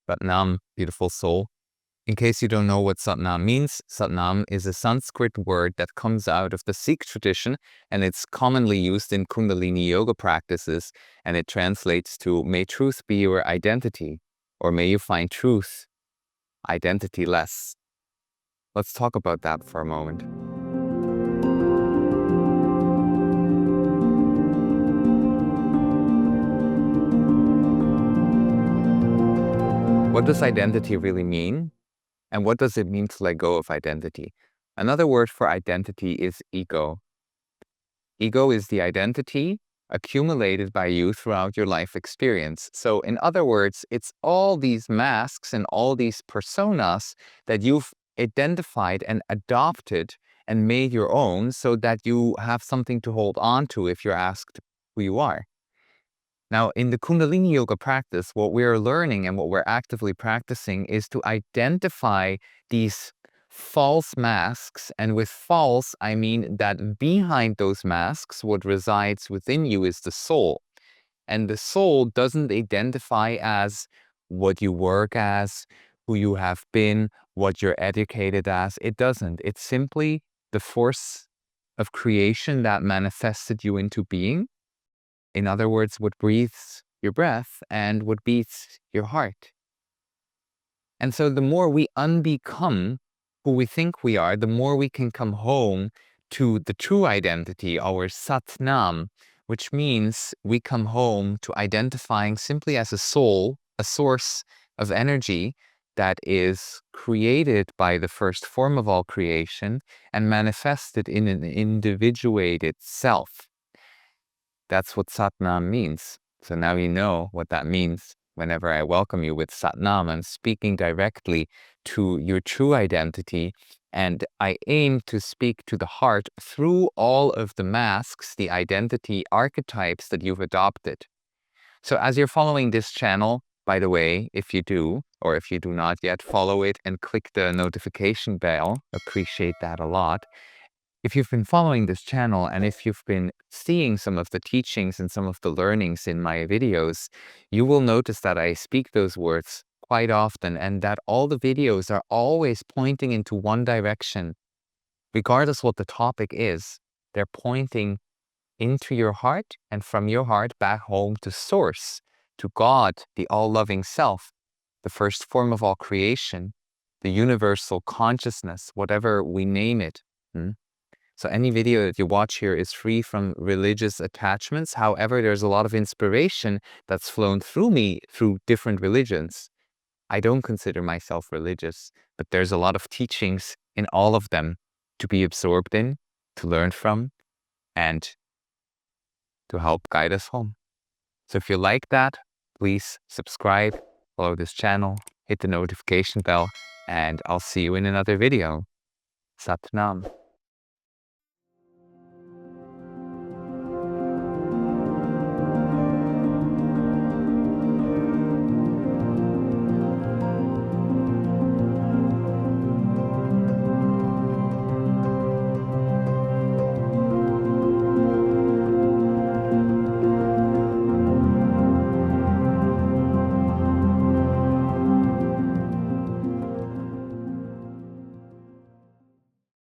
Satnam, beautiful soul. In case you don't know what Satnam means, Satnam is a Sanskrit word that comes out of the Sikh tradition, and it's commonly used in Kundalini Yoga practices, and it translates to, may truth be your identity, or may you find truth identity-less. Let's talk about that for a moment. What does identity really mean? And what does it mean to let go of identity? Another word for identity is ego. Ego is the identity accumulated by you throughout your life experience. So in other words, it's all these masks and all these personas that you've identified and adopted and made your own so that you have something to hold on to if you're asked who you are. Now, in the Kundalini Yoga practice, what we're learning and what we're actively practicing is to identify these false masks. And with false, I mean that behind those masks, what resides within you is the soul. And the soul doesn't identify as what you work as, who you have been, what you're educated as. It doesn't. It's simply the force of creation that manifested you into being. In other words, what breathes your breath and what beats your heart. And so the more we unbecome who we think we are, the more we can come home to the true identity, our Satnam, which means we come home to identifying simply as a soul, a source of energy that is created by the first form of all creation and manifested in an individuated self. That's what Satnam means. So now you know what that means. Whenever I welcome you with Satnam, I'm speaking directly to your true identity, and I aim to speak to the heart through all of the masks, the identity archetypes that you've adopted. So as you're following this channel, by the way, if you do, or if you do not yet, follow it and click the notification bell. Appreciate that a lot. If you've been following this channel and if you've been seeing some of the teachings and some of the learnings in my videos, you will notice that I speak those words quite often and that all the videos are always pointing into one direction. Regardless what the topic is, they're pointing into your heart and from your heart back home to Source, to God, the all-loving self, the first form of all creation, the universal consciousness, whatever we name it. So any video that you watch here is free from religious attachments. However, there's a lot of inspiration that's flown through me through different religions. I don't consider myself religious, but there's a lot of teachings in all of them to be absorbed in, to learn from, and to help guide us home. So if you like that, please subscribe, follow this channel, hit the notification bell, and I'll see you in another video. Satnam.